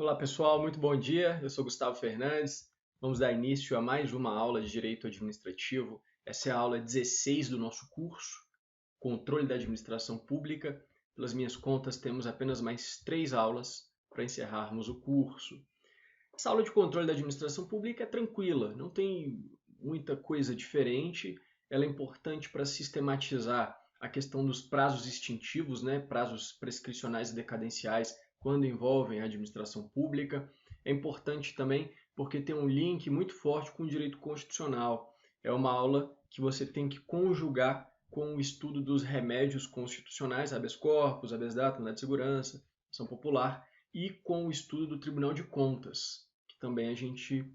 Olá pessoal, muito bom dia. Eu sou Gustavo Fernandes. Vamos dar início a mais uma aula de Direito Administrativo. Essa é a aula 16 do nosso curso, Controle da Administração Pública. Pelas minhas contas, temos apenas mais 3 aulas para encerrarmos o curso. Essa aula de Controle da Administração Pública é tranquila, não tem muita coisa diferente. Ela é importante para sistematizar a questão dos prazos extintivos, prazos prescricionais e decadenciais, quando envolvem a administração pública. É importante também porque tem um link muito forte com o direito constitucional. É uma aula que você tem que conjugar com o estudo dos remédios constitucionais, habeas corpus, habeas data, mandado de segurança, ação popular, e com o estudo do Tribunal de Contas, que também a gente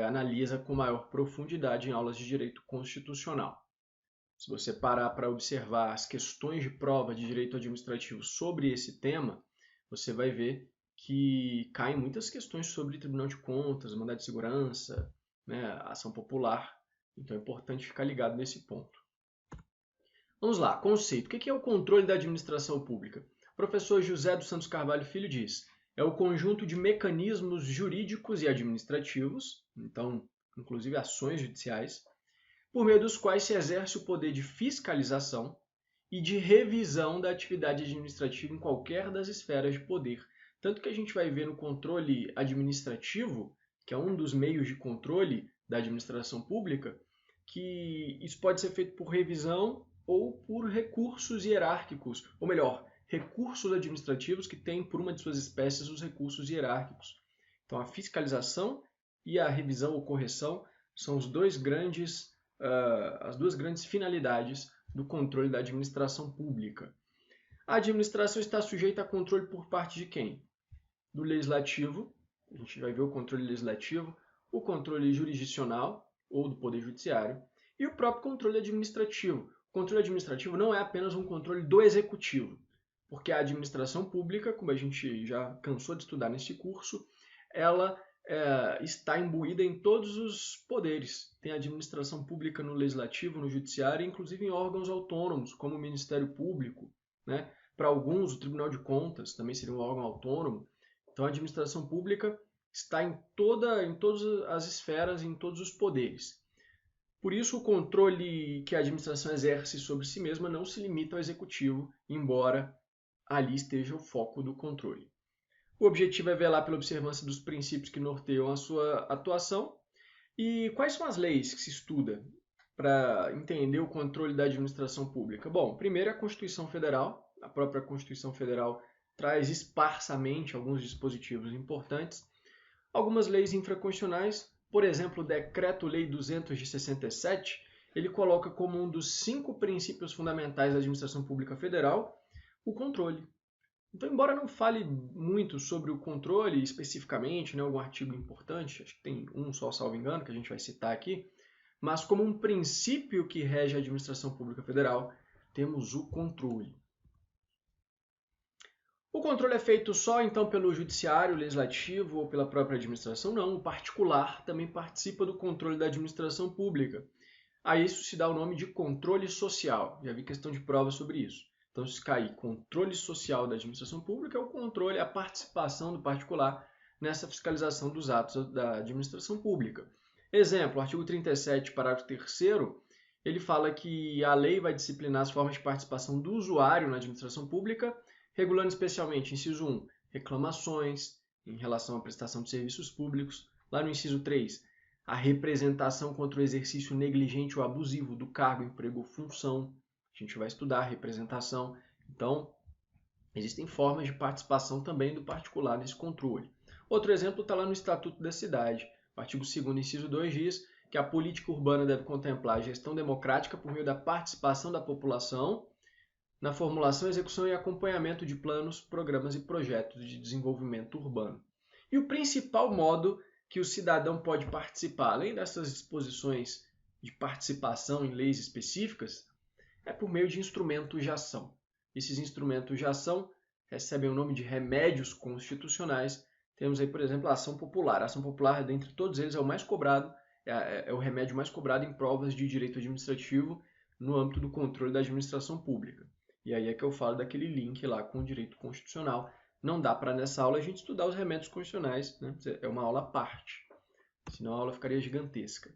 analisa com maior profundidade em aulas de direito constitucional. Se você parar para observar as questões de prova de direito administrativo sobre esse tema, você vai ver que caem muitas questões sobre Tribunal de Contas, mandado de segurança, ação popular. Então é importante ficar ligado nesse ponto. Vamos lá, conceito. O que é o controle da administração pública? O professor José dos Santos Carvalho Filho diz: é o conjunto de mecanismos jurídicos e administrativos, então, inclusive ações judiciais, por meio dos quais se exerce o poder de fiscalização e de revisão da atividade administrativa em qualquer das esferas de poder. Tanto que a gente vai ver no controle administrativo, que é um dos meios de controle da administração pública, que isso pode ser feito por revisão ou por recursos hierárquicos, ou melhor, recursos administrativos que têm por uma de suas espécies os recursos hierárquicos. Então a fiscalização e a revisão ou correção são as duas grandes finalidades do controle da administração pública. A administração está sujeita a controle por parte de quem? Do legislativo, a gente vai ver o controle legislativo, o controle jurisdicional, ou do poder judiciário, e o próprio controle administrativo. O controle administrativo não é apenas um controle do executivo, porque a administração pública, como a gente já cansou de estudar nesse curso, ela está imbuída em todos os poderes. Tem administração pública no legislativo, no judiciário, inclusive em órgãos autônomos, como o Ministério Público. Para alguns, o Tribunal de Contas também seria um órgão autônomo. Então, a administração pública está em todas as esferas, em todos os poderes. Por isso, o controle que a administração exerce sobre si mesma não se limita ao executivo, embora ali esteja o foco do controle. O objetivo é velar pela observância dos princípios que norteiam a sua atuação. E quais são as leis que se estuda para entender o controle da administração pública? Bom, primeiro a Constituição Federal. A própria Constituição Federal traz esparsamente alguns dispositivos importantes. Algumas leis infraconstitucionais, por exemplo, o Decreto-Lei 267, ele coloca como um dos 5 princípios fundamentais da administração pública federal o controle. Então, embora não fale muito sobre o controle especificamente, algum artigo importante, acho que tem um só, salvo engano, que a gente vai citar aqui, mas como um princípio que rege a administração pública federal, temos o controle. O controle é feito só, então, pelo judiciário, legislativo ou pela própria administração? Não, o particular também participa do controle da administração pública. A isso se dá o nome de controle social. Já vi questão de prova sobre isso. Então, se cair controle social da administração pública, é o controle, a participação do particular nessa fiscalização dos atos da administração pública. Exemplo, artigo 37, parágrafo 3º, ele fala que a lei vai disciplinar as formas de participação do usuário na administração pública, regulando especialmente, inciso 1, reclamações em relação à prestação de serviços públicos. Lá no inciso 3, a representação contra o exercício negligente ou abusivo do cargo, emprego ou função. A gente vai estudar a representação. Então, existem formas de participação também do particular nesse controle. Outro exemplo está lá no Estatuto da Cidade. O artigo 2º, inciso 2, diz que a política urbana deve contemplar a gestão democrática por meio da participação da população na formulação, execução e acompanhamento de planos, programas e projetos de desenvolvimento urbano. E o principal modo que o cidadão pode participar, além dessas disposições de participação em leis específicas, é por meio de instrumentos de ação. Esses instrumentos de ação recebem o nome de remédios constitucionais. Temos aí, por exemplo, a ação popular. A ação popular, dentre todos eles, é o mais cobrado, é o remédio mais cobrado em provas de direito administrativo no âmbito do controle da administração pública. E aí é que eu falo daquele link lá com o direito constitucional, Não dá para nessa aula a gente estudar os remendos constitucionais, né? É uma aula à parte, senão a aula ficaria gigantesca.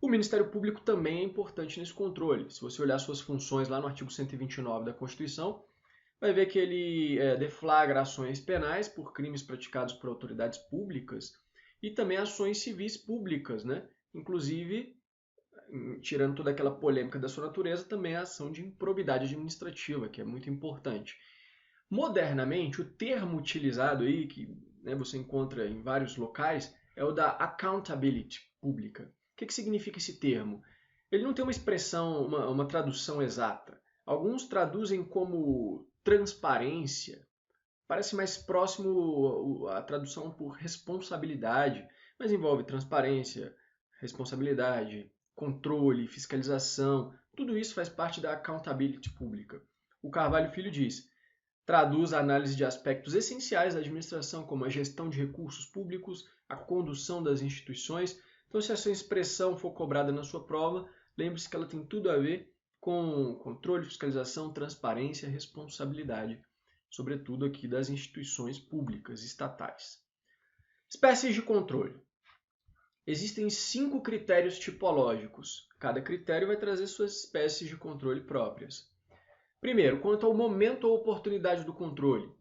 O Ministério Público também é importante nesse controle. Se você olhar suas funções lá no artigo 129 da Constituição, vai ver que ele deflagra ações penais por crimes praticados por autoridades públicas e também ações civis públicas, né? Inclusive, tirando toda aquela polêmica da sua natureza, também a ação de improbidade administrativa, que é muito importante. Modernamente, o termo utilizado aí, que você encontra em vários locais, é o da accountability pública. O que significa esse termo? Ele não tem uma expressão, uma tradução exata. Alguns traduzem como transparência, parece mais próximo a tradução por responsabilidade, mas envolve transparência, responsabilidade, controle, fiscalização, tudo isso faz parte da accountability pública. O Carvalho Filho diz: traduz a análise de aspectos essenciais da administração, como a gestão de recursos públicos, a condução das instituições. Então, se essa expressão for cobrada na sua prova, lembre-se que ela tem tudo a ver com controle, fiscalização, transparência, responsabilidade, sobretudo aqui das instituições públicas estatais. Espécies de controle. Existem 5 critérios tipológicos. Cada critério vai trazer suas espécies de controle próprias. Primeiro, quanto ao momento ou oportunidade do controle.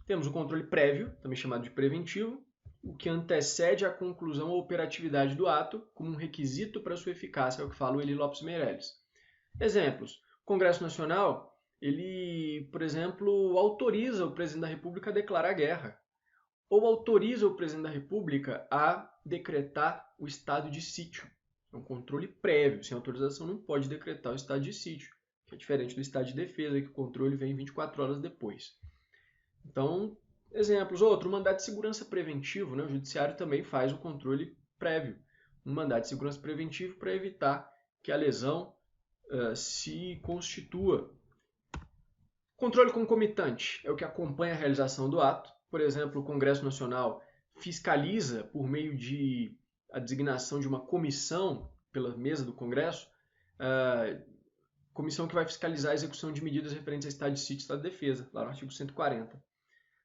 Temos o controle prévio, também chamado de preventivo, o que antecede a conclusão ou operatividade do ato, como um requisito para sua eficácia, é o que fala o Eli Lopes Meirelles. Exemplos: o Congresso Nacional, ele, por exemplo, autoriza o presidente da República a declarar guerra, ou autoriza o presidente da República a decretar o estado de sítio. É um controle prévio, sem autorização não pode decretar o estado de sítio, que é diferente do estado de defesa, que o controle vem 24 horas depois. Então, exemplos. Outro, o mandado de segurança preventivo, né? O judiciário também faz o controle prévio. Um mandado de segurança preventivo para evitar que a lesão se constitua. Controle concomitante é o que acompanha a realização do ato. Por exemplo, o Congresso Nacional fiscaliza por meio de a designação de uma comissão pela mesa do Congresso, comissão que vai fiscalizar a execução de medidas referentes a estado de sítio e estado de defesa, lá no artigo 140.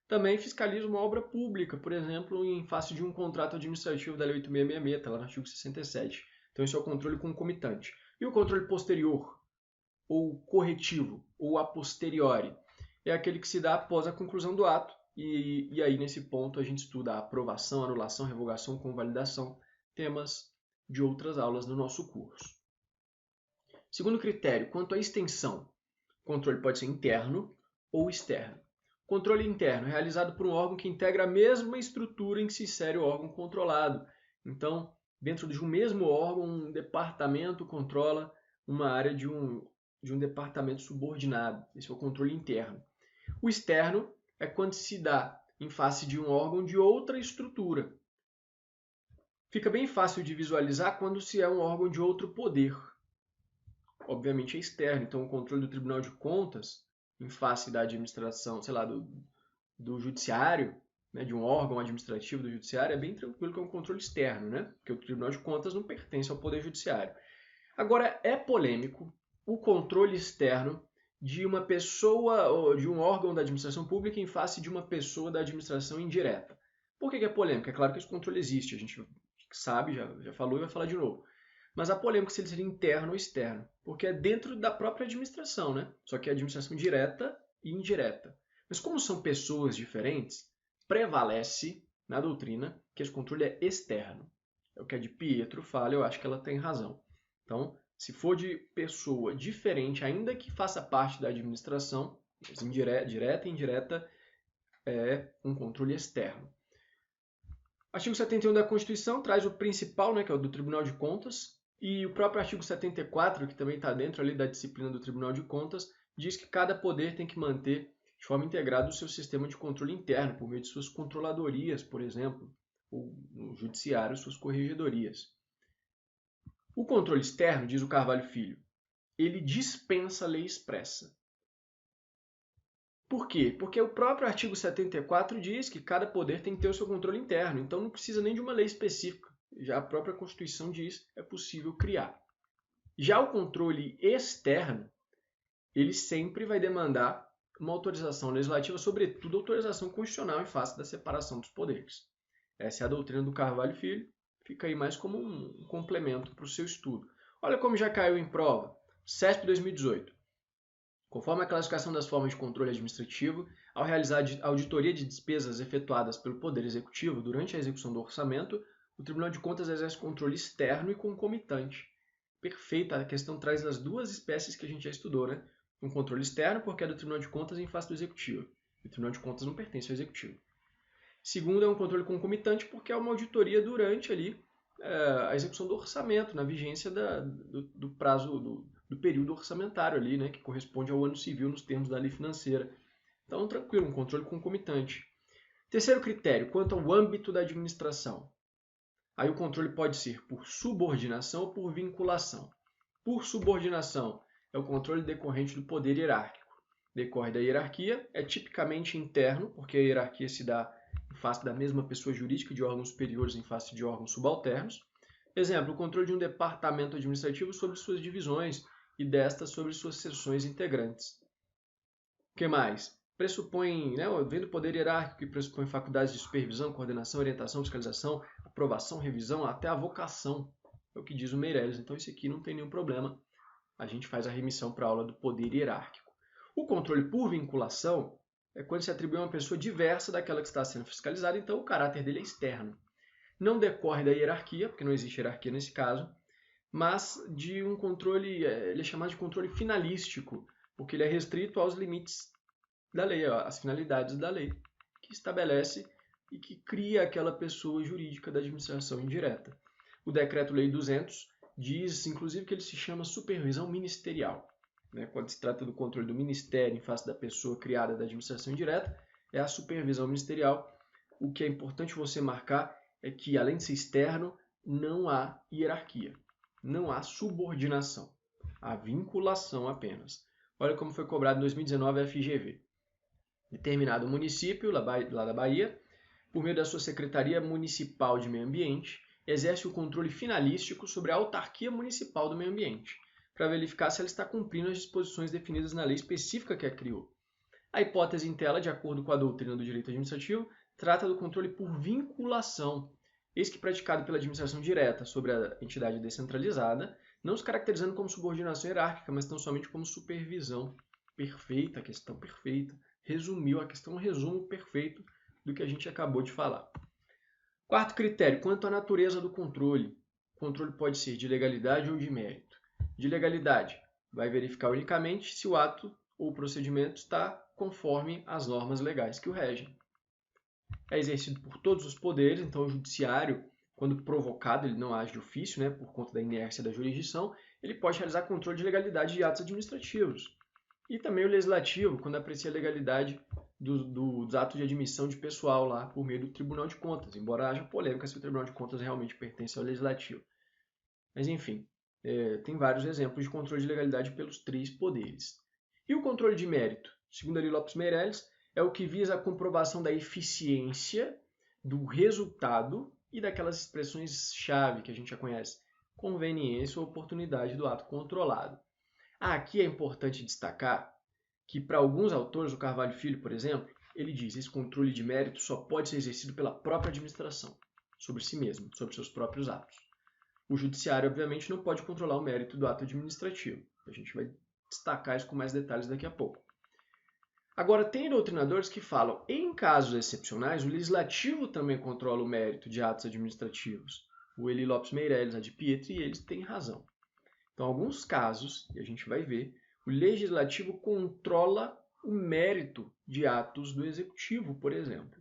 Também fiscaliza uma obra pública, por exemplo, em face de um contrato administrativo da Lei 8666, está lá no artigo 67. Então, isso é o controle concomitante. E o controle posterior, ou corretivo, ou a posteriori, é aquele que se dá após a conclusão do ato. E aí, nesse ponto, a gente estuda a aprovação, anulação, revogação, convalidação, temas de outras aulas no nosso curso. Segundo critério, quanto à extensão, o controle pode ser interno ou externo. Controle interno, realizado por um órgão que integra a mesma estrutura em que se insere o órgão controlado. Então, dentro de um mesmo órgão, um departamento controla uma área de um departamento subordinado. Esse é o controle interno. O externo é quando se dá em face de um órgão de outra estrutura. Fica bem fácil de visualizar quando se é um órgão de outro poder. Obviamente é externo, então o controle do Tribunal de Contas, em face da administração, sei lá, do judiciário, né, de um órgão administrativo do judiciário, é bem tranquilo que é um controle externo, né? Porque o Tribunal de Contas não pertence ao Poder Judiciário. Agora, é polêmico o controle externo de uma pessoa ou de um órgão da administração pública em face de uma pessoa da administração indireta. Por que é polêmico? É claro que esse controle existe, a gente sabe, já falou e vai falar de novo. Mas a polêmica se ele seria interno ou externo, porque é dentro da própria administração, né? Só que é administração direta e indireta. Mas como são pessoas diferentes, prevalece na doutrina que esse controle é externo. É o que a de Pietro fala, eu acho que ela tem razão. Então, se for de pessoa diferente, ainda que faça parte da administração, direta e indireta, é um controle externo. Artigo 71 da Constituição traz o principal, né, que é o do Tribunal de Contas, e o próprio artigo 74, que também está dentro ali da disciplina do Tribunal de Contas, diz que cada poder tem que manter de forma integrada o seu sistema de controle interno, por meio de suas controladorias, por exemplo, ou no judiciário, suas corregedorias. O controle externo, diz o Carvalho Filho, ele dispensa a lei expressa. Por quê? Porque o próprio artigo 74 diz que cada poder tem que ter o seu controle interno, então não precisa nem de uma lei específica. Já a própria Constituição diz que é possível criar. Já o controle externo, ele sempre vai demandar uma autorização legislativa, sobretudo autorização constitucional em face da separação dos poderes. Essa é a doutrina do Carvalho Filho, fica aí mais como um complemento para o seu estudo. Olha como já caiu em prova, CESP 2018. Conforme a classificação das formas de controle administrativo, ao realizar a auditoria de despesas efetuadas pelo Poder Executivo durante a execução do orçamento, o Tribunal de Contas exerce controle externo e concomitante. Perfeita, a questão traz as duas espécies que a gente já estudou, né? Um controle externo, porque é do Tribunal de Contas em face do Executivo. O Tribunal de Contas não pertence ao Executivo. Segundo, é um controle concomitante, porque é uma auditoria durante ali a execução do orçamento, na vigência do prazo, do período orçamentário ali, né? Que corresponde ao ano civil nos termos da lei financeira. Então, tranquilo, um controle concomitante. Terceiro critério, quanto ao âmbito da administração. Aí o controle pode ser por subordinação ou por vinculação. Por subordinação é o controle decorrente do poder hierárquico. Decorre da hierarquia, é tipicamente interno, porque a hierarquia se dá em face da mesma pessoa jurídica de órgãos superiores em face de órgãos subalternos. Exemplo, o controle de um departamento administrativo sobre suas divisões e destas sobre suas seções integrantes. O que mais? Pressupõe, né, vem do poder hierárquico, que pressupõe faculdades de supervisão, coordenação, orientação, fiscalização, aprovação, revisão, até a vocação. É o que diz o Meirelles. Então, isso aqui não tem nenhum problema. A gente faz a remissão para a aula do poder hierárquico. O controle por vinculação é quando se atribui a uma pessoa diversa daquela que está sendo fiscalizada, então o caráter dele é externo. Não decorre da hierarquia, porque não existe hierarquia nesse caso, mas de um controle, ele é chamado de controle finalístico, porque ele é restrito aos limites da lei, às finalidades da lei, que estabelece e que cria aquela pessoa jurídica da administração indireta. O Decreto-Lei 200 diz, inclusive, que ele se chama supervisão ministerial. Quando se trata do controle do ministério em face da pessoa criada da administração indireta, é a supervisão ministerial. O que é importante você marcar é que, além de ser externo, não há hierarquia, não há subordinação, há vinculação apenas. Olha como foi cobrado em 2019 a FGV. Determinado município, lá da Bahia, por meio da sua Secretaria Municipal de Meio Ambiente, exerce o controle finalístico sobre a autarquia municipal do meio ambiente, para verificar se ela está cumprindo as disposições definidas na lei específica que a criou. A hipótese em tela, de acordo com a doutrina do direito administrativo, trata do controle por vinculação, eis que praticado pela administração direta sobre a entidade descentralizada, não se caracterizando como subordinação hierárquica, mas tão somente como supervisão. Perfeita, questão perfeita. Resumiu a questão, um resumo perfeito do que a gente acabou de falar. Quarto critério, quanto à natureza do controle. O controle pode ser de legalidade ou de mérito. De legalidade, vai verificar unicamente se o ato ou o procedimento está conforme as normas legais que o regem. É exercido por todos os poderes, então o judiciário, quando provocado, ele não age de ofício, por conta da inércia da jurisdição, ele pode realizar controle de legalidade de atos administrativos. E também o legislativo, quando aprecia a legalidade dos atos de admissão de pessoal lá por meio do Tribunal de Contas, embora haja polêmica se o Tribunal de Contas realmente pertence ao legislativo. Mas enfim, tem vários exemplos de controle de legalidade pelos três poderes. E o controle de mérito, segundo Ari Lopes Meirelles, é o que visa a comprovação da eficiência, do resultado e daquelas expressões-chave que a gente já conhece, conveniência ou oportunidade do ato controlado. Aqui é importante destacar que, para alguns autores, o Carvalho Filho, por exemplo, ele diz que esse controle de mérito só pode ser exercido pela própria administração, sobre si mesmo, sobre seus próprios atos. O judiciário, obviamente, não pode controlar o mérito do ato administrativo. A gente vai destacar isso com mais detalhes daqui a pouco. Agora, tem doutrinadores que falam, em casos excepcionais, o legislativo também controla o mérito de atos administrativos. O Eli Lopes Meirelles, a de Pietri, e eles têm razão. Então, em alguns casos, e a gente vai ver, o legislativo controla o mérito de atos do executivo, por exemplo.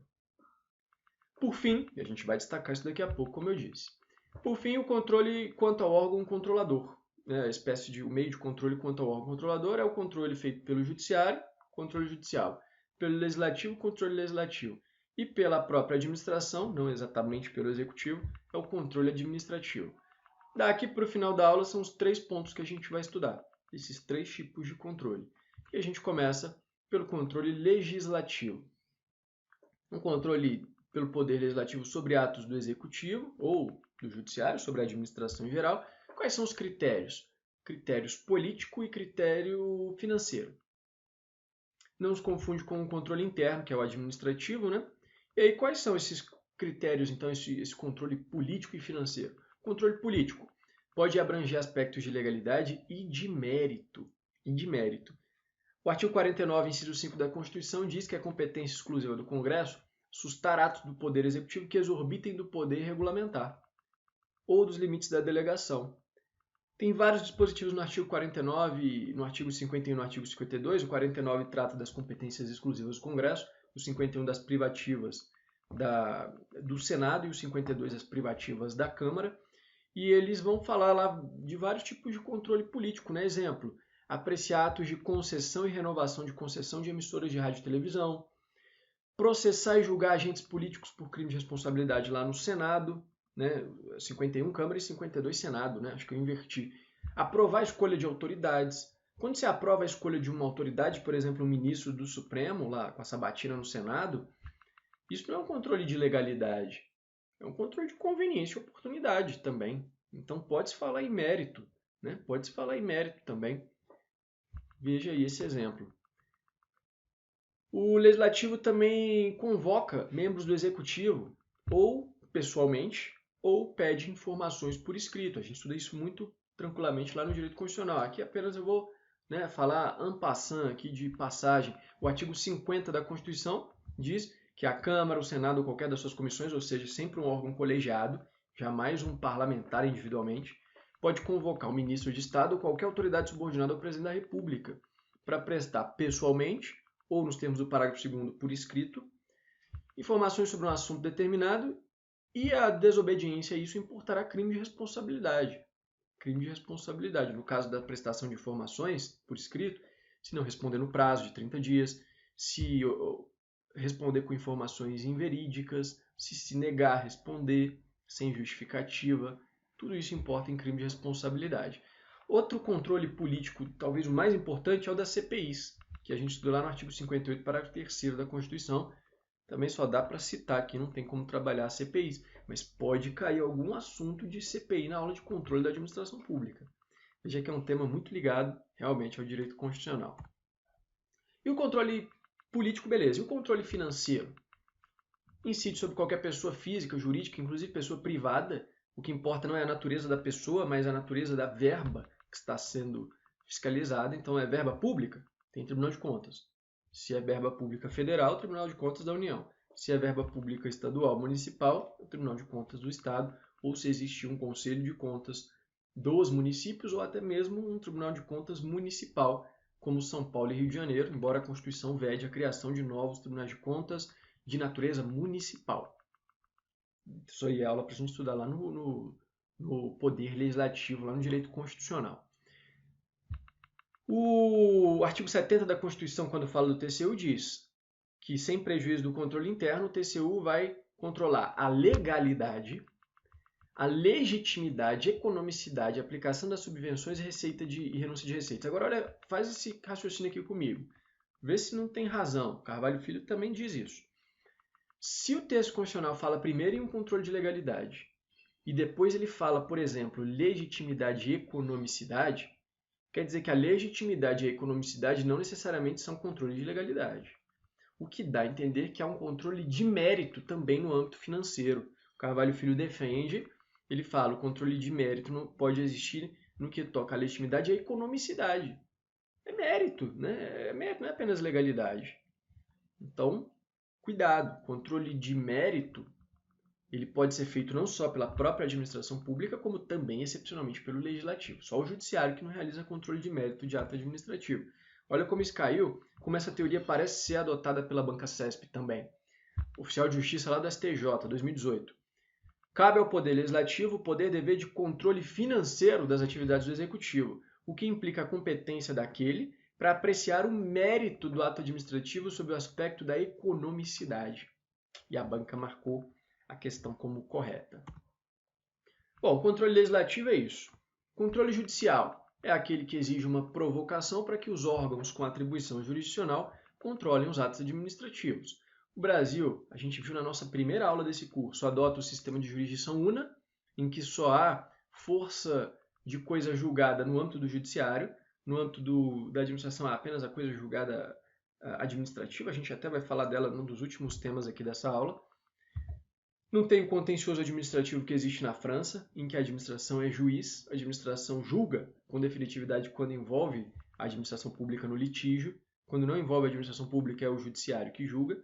Por fim, e a gente vai destacar isso daqui a pouco, como eu disse. Por fim, o controle quanto ao órgão controlador. A espécie de o meio de controle quanto ao órgão controlador é o controle feito pelo judiciário, controle judicial, pelo legislativo, controle legislativo, e pela própria administração, não exatamente pelo executivo, é o controle administrativo. Daqui para o final da aula são os 3 pontos que a gente vai estudar, esses 3 tipos de controle. E a gente começa pelo controle legislativo. Um controle pelo poder legislativo sobre atos do executivo ou do judiciário, sobre a administração em geral. Quais são os critérios? Critérios político e critério financeiro. não se confunde com o controle interno, que é o administrativo, né? E aí, quais são esses critérios, então, esse controle político e financeiro? Controle político pode abranger aspectos de legalidade e de mérito. O artigo 49, inciso 5 da Constituição diz que é competência exclusiva do Congresso sustar atos do Poder Executivo que exorbitem do poder regulamentar ou dos limites da delegação. Tem vários dispositivos no artigo 49, no artigo 51 e no artigo 52. O 49 trata das competências exclusivas do Congresso, o 51 das privativas do Senado e o 52 das privativas da Câmara. E eles vão falar lá de vários tipos de controle político, né? Exemplo, apreciar atos de concessão e renovação de concessão de emissoras de rádio e televisão, processar e julgar agentes políticos por crime de responsabilidade lá no Senado, né? 51 Câmara e 52 Senado, né? Acho que eu inverti. Aprovar a escolha de autoridades. Quando você aprova a escolha de uma autoridade, por exemplo, um ministro do Supremo, lá com a sabatina no Senado, isso não é um controle de legalidade, é um controle de conveniência e oportunidade também. Então pode-se falar em mérito, né? Pode-se falar em mérito também. Veja aí esse exemplo. O Legislativo também convoca membros do Executivo, ou pessoalmente, ou pede informações por escrito. A gente estuda isso muito tranquilamente lá no Direito Constitucional. Aqui apenas eu vou falar en passant aqui de passagem. O artigo 50 da Constituição diz que a Câmara, o Senado ou qualquer das suas comissões, ou seja, sempre um órgão colegiado, jamais um parlamentar individualmente, pode convocar o ministro de Estado ou qualquer autoridade subordinada ao presidente da República para prestar pessoalmente ou nos termos do parágrafo 2º por escrito, informações sobre um assunto determinado, e a desobediência a isso importará crime de responsabilidade. Crime de responsabilidade. No caso da prestação de informações por escrito, se não responder no prazo de 30 dias, se responder com informações inverídicas, se negar a responder sem justificativa, tudo isso importa em crime de responsabilidade. Outro controle político, talvez o mais importante, é o das CPIs, que a gente estudou lá no artigo 58, parágrafo 3º da Constituição. Também só dá para citar aqui, não tem como trabalhar CPIs, mas pode cair algum assunto de CPI na aula de controle da administração pública. Veja que é um tema muito ligado realmente ao direito constitucional. E o controle político, beleza. E o controle financeiro? Incide sobre qualquer pessoa física, jurídica, inclusive pessoa privada. O que importa não é a natureza da pessoa, mas a natureza da verba que está sendo fiscalizada. Então, é verba pública? Tem Tribunal de Contas. Se é verba pública federal, Tribunal de Contas da União. Se é verba pública estadual, municipal, o Tribunal de Contas do Estado. Ou se existe um Conselho de Contas dos municípios ou até mesmo um Tribunal de Contas municipal, como São Paulo e Rio de Janeiro, embora a Constituição vede a criação de novos tribunais de contas de natureza municipal. Isso aí é aula para a gente estudar lá no Poder Legislativo, lá no Direito Constitucional. O artigo 70 da Constituição, quando fala do TCU, diz que, sem prejuízo do controle interno, o TCU vai controlar a legalidade, a legitimidade, economicidade, aplicação das subvenções e renúncia de receitas. Agora, olha, faz esse raciocínio aqui comigo. Vê se não tem razão. Carvalho Filho também diz isso. Se o texto constitucional fala primeiro em um controle de legalidade e depois ele fala, por exemplo, legitimidade e economicidade, quer dizer que a legitimidade e a economicidade não necessariamente são controle de legalidade. O que dá a entender que há um controle de mérito também no âmbito financeiro. O Carvalho Filho defende, ele fala, o controle de mérito não pode existir no que toca à legitimidade e à economicidade. É mérito, né? É mérito, não é apenas legalidade. Então, cuidado, controle de mérito, ele pode ser feito não só pela própria administração pública, como também, excepcionalmente, pelo legislativo. Só o judiciário que não realiza controle de mérito de ato administrativo. Olha como isso caiu, como essa teoria parece ser adotada pela banca CESP também. Oficial de Justiça lá do STJ, 2018. Cabe ao Poder Legislativo o poder dever de controle financeiro das atividades do Executivo, o que implica a competência daquele para apreciar o mérito do ato administrativo sob o aspecto da economicidade. E a banca marcou a questão como correta. Bom, o controle legislativo é isso. Controle judicial é aquele que exige uma provocação para que os órgãos com atribuição jurisdicional controlem os atos administrativos. O Brasil, a gente viu na nossa primeira aula desse curso, adota o sistema de jurisdição una, em que só há força de coisa julgada no âmbito do judiciário, no âmbito da administração há apenas a coisa julgada administrativa, a gente até vai falar dela num dos últimos temas aqui dessa aula. Não tem o contencioso administrativo que existe na França, em que a administração é juiz, a administração julga com definitividade quando envolve a administração pública no litígio, quando não envolve a administração pública é o judiciário que julga.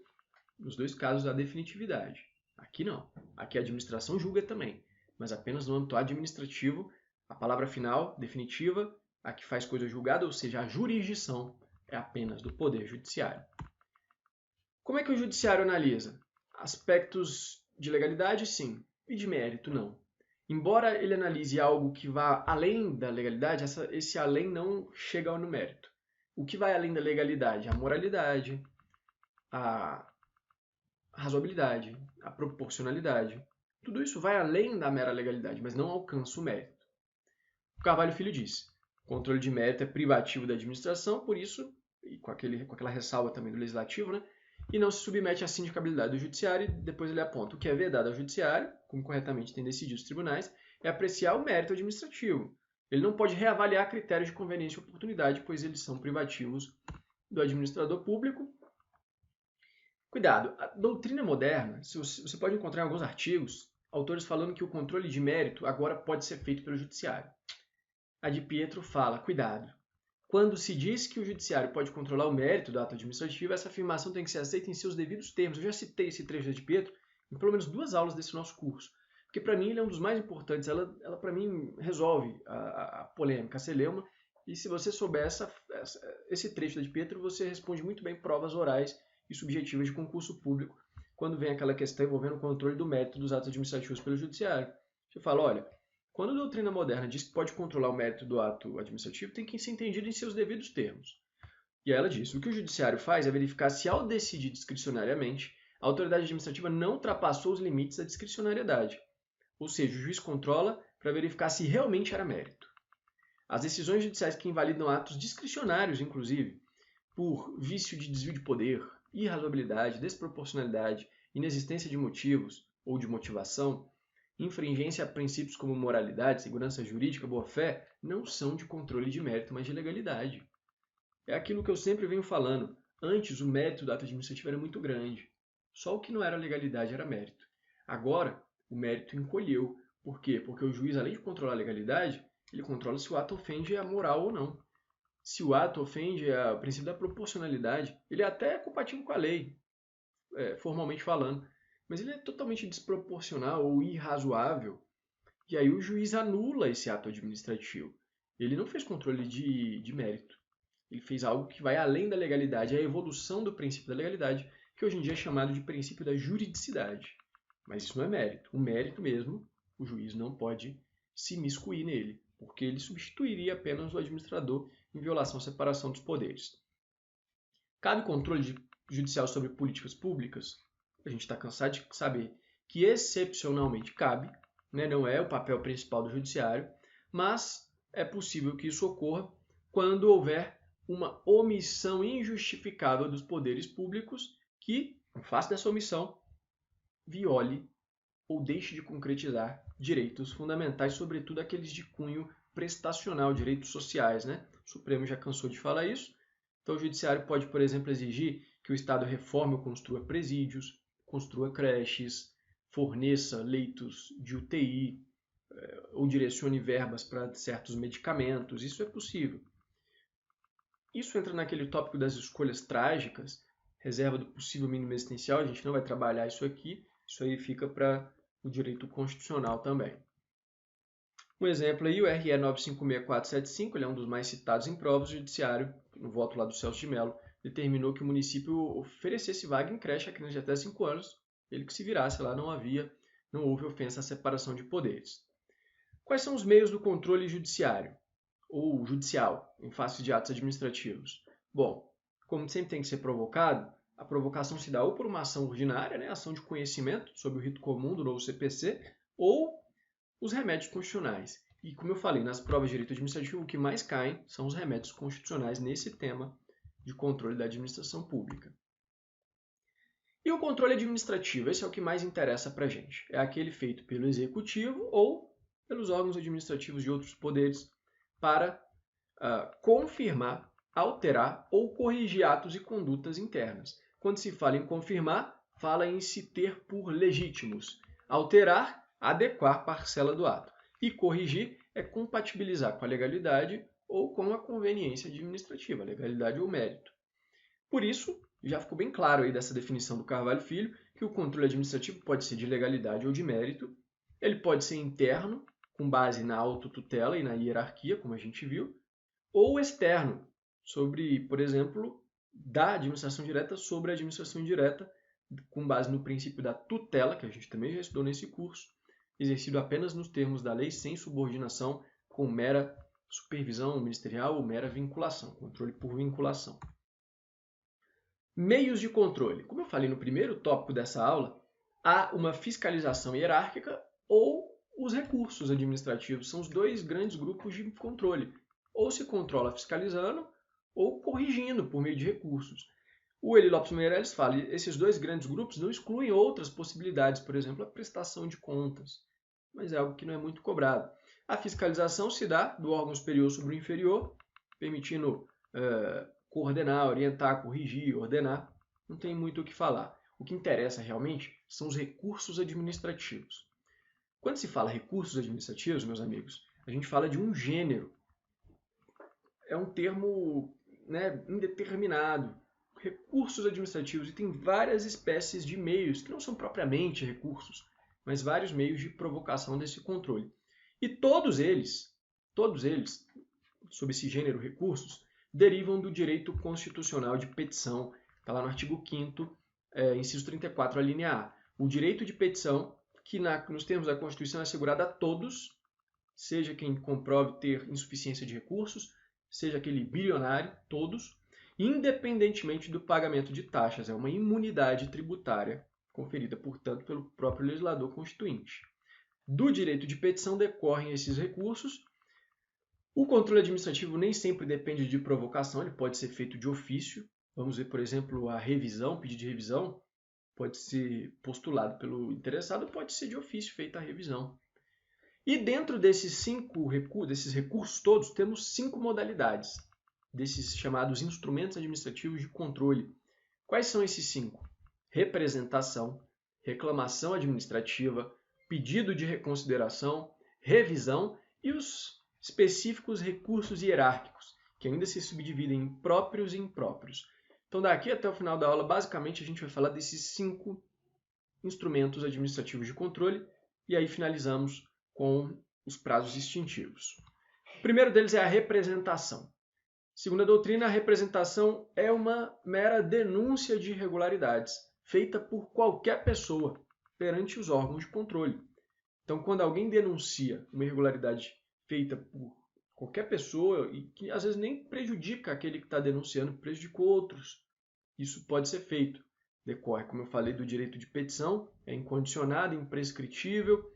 Nos dois casos há definitividade. Aqui não. Aqui a administração julga também, mas apenas no âmbito administrativo, a palavra final, definitiva, a que faz coisa julgada, ou seja, a jurisdição é apenas do Poder Judiciário. Como é que o Judiciário analisa? Aspectos de legalidade, sim, e de mérito, não. Embora ele analise algo que vá além da legalidade, esse além não chega no mérito. O que vai além da legalidade? A moralidade, a razoabilidade, a proporcionalidade. Tudo isso vai além da mera legalidade, mas não alcança o mérito. O Carvalho Filho diz: o controle de mérito é privativo da administração, por isso, e com aquela ressalva também do legislativo, né, e não se submete à sindicabilidade do judiciário. E depois ele aponta: o que é vedado ao judiciário, como corretamente têm decidido os tribunais, é apreciar o mérito administrativo. Ele não pode reavaliar critérios de conveniência e oportunidade, pois eles são privativos do administrador público. Cuidado, a doutrina moderna, você pode encontrar em alguns artigos autores falando que o controle de mérito agora pode ser feito pelo judiciário. A de Pietro fala: cuidado. Quando se diz que o judiciário pode controlar o mérito do ato administrativo, essa afirmação tem que ser aceita em seus devidos termos. Eu já citei esse trecho da de Pietro em pelo menos 2 aulas desse nosso curso, porque para mim ele é um dos mais importantes. Ela para mim resolve a polêmica, a celeuma, e se você souber esse trecho da de Pietro, você responde muito bem provas orais e subjetivas de concurso público, quando vem aquela questão envolvendo o controle do mérito dos atos administrativos pelo judiciário. Você fala: olha, quando a doutrina moderna diz que pode controlar o mérito do ato administrativo, tem que ser entendido em seus devidos termos. E aí ela diz: o que o judiciário faz é verificar se, ao decidir discricionariamente, a autoridade administrativa não ultrapassou os limites da discricionariedade. Ou seja, o juiz controla para verificar se realmente era mérito. As decisões judiciais que invalidam atos discricionários, inclusive, por vício de desvio de poder, irrazoabilidade, desproporcionalidade, inexistência de motivos ou de motivação, infringência a princípios como moralidade, segurança jurídica, boa-fé, não são de controle de mérito, mas de legalidade. É aquilo que eu sempre venho falando. Antes, o mérito do ato administrativo era muito grande. Só o que não era legalidade era mérito. Agora, o mérito encolheu. Por quê? Porque o juiz, além de controlar a legalidade, ele controla se o ato ofende a moral ou não. Se o ato ofende o princípio da proporcionalidade, ele até é compatível com a lei, formalmente falando, mas ele é totalmente desproporcional ou irrazoável, e aí o juiz anula esse ato administrativo. Ele não fez controle de mérito, ele fez algo que vai além da legalidade, é a evolução do princípio da legalidade, que hoje em dia é chamado de princípio da juridicidade. Mas isso não é mérito. O mérito mesmo, o juiz não pode se imiscuir nele, porque ele substituiria apenas o administrador em violação à separação dos poderes. Cabe controle judicial sobre políticas públicas? A gente está cansado de saber que excepcionalmente cabe, né? Não é o papel principal do judiciário, mas é possível que isso ocorra quando houver uma omissão injustificável dos poderes públicos que, em face dessa omissão, viole ou deixe de concretizar direitos fundamentais, sobretudo aqueles de cunho prestacional, direitos sociais, né? O Supremo já cansou de falar isso. Então, o Judiciário pode, por exemplo, exigir que o Estado reforme ou construa presídios, construa creches, forneça leitos de UTI, ou direcione verbas para certos medicamentos. Isso é possível. Isso entra naquele tópico das escolhas trágicas, reserva do possível mínimo existencial. A gente não vai trabalhar isso aqui. Isso aí fica para o direito constitucional também. Um exemplo aí, o RE 956475, ele é um dos mais citados em provas. O Judiciário, no voto lá do Celso de Mello, determinou que o município oferecesse vaga em creche a crianças de até 5 anos. Ele que se virasse lá, não houve ofensa à separação de poderes. Quais são os meios do controle judiciário, ou judicial, em face de atos administrativos? Bom, como sempre tem que ser provocado, a provocação se dá ou por uma ação ordinária, né, ação de conhecimento sobre o rito comum do novo CPC, ou os remédios constitucionais. E como eu falei, nas provas de direito administrativo, o que mais caem são os remédios constitucionais nesse tema de controle da administração pública. E o controle administrativo, esse é o que mais interessa para a gente. É aquele feito pelo executivo ou pelos órgãos administrativos de outros poderes para confirmar alterar ou corrigir atos e condutas internas. Quando se fala em confirmar, fala em se ter por legítimos. Alterar, adequar parcela do ato. E corrigir é compatibilizar com a legalidade ou com a conveniência administrativa, legalidade ou mérito. Por isso, já ficou bem claro aí dessa definição do Carvalho Filho, que o controle administrativo pode ser de legalidade ou de mérito, ele pode ser interno, com base na autotutela e na hierarquia, como a gente viu, ou externo, sobre, por exemplo, da administração direta sobre a administração indireta, com base no princípio da tutela, que a gente também já estudou nesse curso, exercido apenas nos termos da lei, sem subordinação, com mera supervisão ministerial ou mera vinculação, controle por vinculação. Meios de controle. Como eu falei no primeiro tópico dessa aula, há uma fiscalização hierárquica ou os recursos administrativos. São os dois grandes grupos de controle. Ou se controla fiscalizando ou corrigindo por meio de recursos. O Eli Lopes Meirelles fala que esses dois grandes grupos não excluem outras possibilidades, por exemplo, a prestação de contas, mas é algo que não é muito cobrado. A fiscalização se dá do órgão superior sobre o inferior, permitindo coordenar, orientar, corrigir, ordenar. Não tem muito o que falar. O que interessa realmente são os recursos administrativos. Quando se fala recursos administrativos, meus amigos, a gente fala de um gênero. É um termo indeterminado. Recursos administrativos, e tem várias espécies de meios, que não são propriamente recursos, mas vários meios de provocação desse controle. E todos eles, sob esse gênero recursos, derivam do direito constitucional de petição, está lá no artigo 5º, inciso 34, a linha A. O direito de petição, que nos termos da Constituição é assegurado a todos, seja quem comprove ter insuficiência de recursos, seja aquele bilionário, todos, independentemente do pagamento de taxas. É uma imunidade tributária conferida, portanto, pelo próprio legislador constituinte. Do direito de petição decorrem esses recursos. O controle administrativo nem sempre depende de provocação, ele pode ser feito de ofício. Vamos ver, por exemplo, a revisão, pedido de revisão, pode ser postulado pelo interessado, pode ser de ofício feita a revisão. E dentro desses recursos todos, temos 5 modalidades, desses chamados instrumentos administrativos de controle. Quais são esses 5? Representação, reclamação administrativa, pedido de reconsideração, revisão e os específicos recursos hierárquicos, que ainda se subdividem em próprios e impróprios. Então, daqui até o final da aula, basicamente, a gente vai falar desses 5 instrumentos administrativos de controle e aí finalizamos com os prazos extintivos. O primeiro deles é a representação. Segundo a doutrina, a representação é uma mera denúncia de irregularidades, feita por qualquer pessoa perante os órgãos de controle. Então, quando alguém denuncia uma irregularidade feita por qualquer pessoa e que às vezes nem prejudica aquele que está denunciando, prejudicou outros, isso pode ser feito. Decorre, como eu falei, do direito de petição, é incondicionado, imprescritível,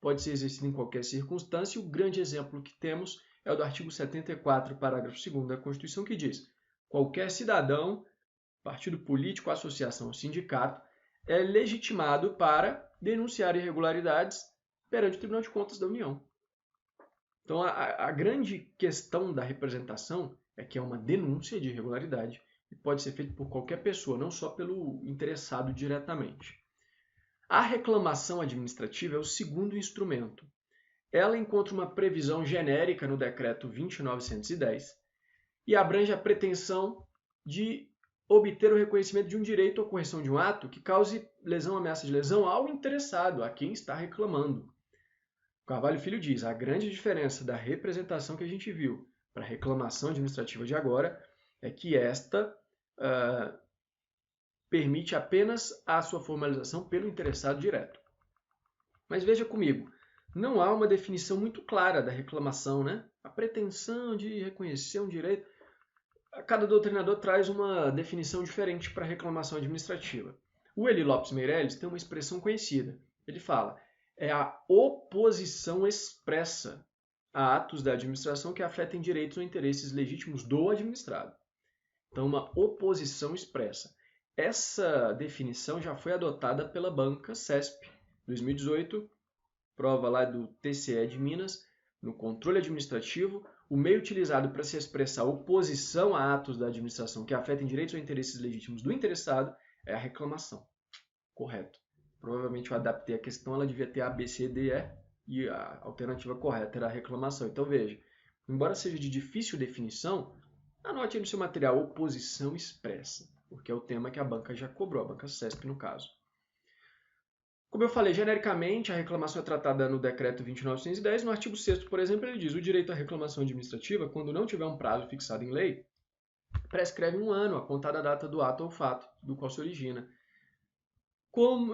pode ser exercido em qualquer circunstância. E o grande exemplo que temos é o do artigo 74, parágrafo 2º da Constituição, que diz: qualquer cidadão, partido político, associação ou sindicato é legitimado para denunciar irregularidades perante o Tribunal de Contas da União. Então, a grande questão da representação é que é uma denúncia de irregularidade e pode ser feito por qualquer pessoa, não só pelo interessado diretamente. A reclamação administrativa é o segundo instrumento. Ela encontra uma previsão genérica no Decreto 20.910 e abrange a pretensão de obter o reconhecimento de um direito ou correção de um ato que cause lesão, ameaça de lesão ao interessado, a quem está reclamando. O Carvalho Filho diz: a grande diferença da representação que a gente viu para a reclamação administrativa de agora é que esta permite apenas a sua formalização pelo interessado direto. Mas veja comigo, não há uma definição muito clara da reclamação, né? A pretensão de reconhecer um direito. Cada doutrinador traz uma definição diferente para a reclamação administrativa. O Eli Lopes Meirelles tem uma expressão conhecida. Ele fala: é a oposição expressa a atos da administração que afetem direitos ou interesses legítimos do administrado. Então, uma oposição expressa. Essa definição já foi adotada pela banca CESP, 2018, prova lá do TCE de Minas, no controle administrativo, o meio utilizado para se expressar oposição a atos da administração que afetem direitos ou interesses legítimos do interessado é a reclamação. Correto. Provavelmente eu adaptei a questão, ela devia ter A, B, C, D, E, e a alternativa correta era a reclamação. Então veja, embora seja de difícil definição, anote aí no seu material oposição expressa, porque é o tema que a banca já cobrou, a banca CESP no caso. Como eu falei, genericamente, a reclamação é tratada no Decreto 29.110. No artigo 6º, por exemplo, ele diz: o direito à reclamação administrativa, quando não tiver um prazo fixado em lei, prescreve 1 ano a contar da data do ato ou fato do qual se origina.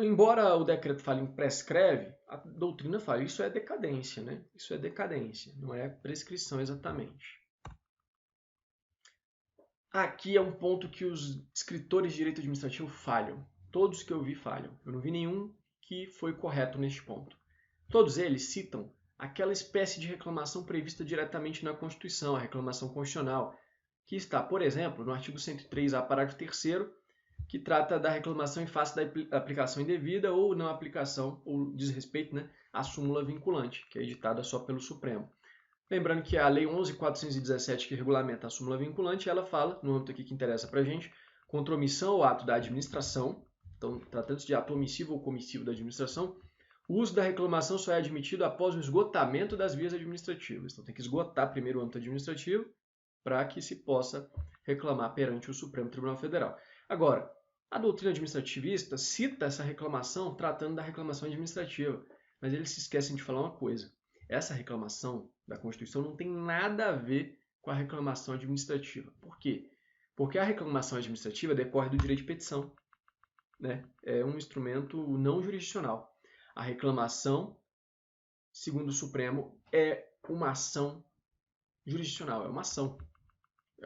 Embora o decreto fale em prescreve, a doutrina fala isso é decadência, né? Isso é decadência, não é prescrição exatamente. Aqui é um ponto que os escritores de direito administrativo falham. Todos que eu vi falham. Eu não vi nenhum que foi correto neste ponto. Todos eles citam aquela espécie de reclamação prevista diretamente na Constituição, a reclamação constitucional, que está, por exemplo, no artigo 103A, parágrafo 3º, que trata da reclamação em face da aplicação indevida ou não aplicação, ou desrespeito, né, à súmula vinculante, que é editada só pelo Supremo. Lembrando que a Lei 11.417, que regulamenta a súmula vinculante, ela fala, no âmbito aqui que interessa para a gente, contra omissão ou ato da administração, então, tratando-se de ato omissivo ou comissivo da administração, o uso da reclamação só é admitido após o esgotamento das vias administrativas. Então, tem que esgotar primeiro o âmbito administrativo para que se possa reclamar perante o Supremo Tribunal Federal. Agora, a doutrina administrativista cita essa reclamação tratando da reclamação administrativa, mas eles se esquecem de falar uma coisa. Essa reclamação da Constituição não tem nada a ver com a reclamação administrativa. Por quê? Porque a reclamação administrativa decorre do direito de petição, né? É um instrumento não jurisdicional. A reclamação, segundo o Supremo, é uma ação jurisdicional, é uma ação.